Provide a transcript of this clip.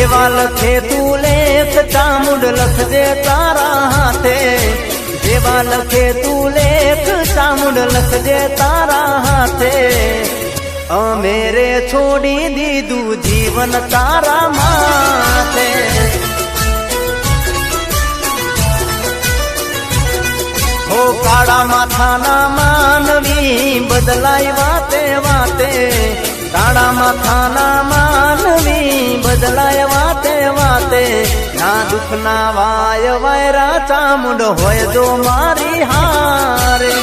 જેવા લખે તું લેખ ચામુંડ લખજે તારા હાથે, જેવા લખે તું લેખ ચામુંડ લખજે તારા હાથે, અમે રે છોડી દીધું જીવન તારા માથે। હો કાળા માથાના માનવી બદલાય વાતે વાતે, કાળા માથાના માનવી બદલાય વાતે વાતે, ના દુઃખ ના વાય વાયરા ચામુંડ હોય જો મારી હારે।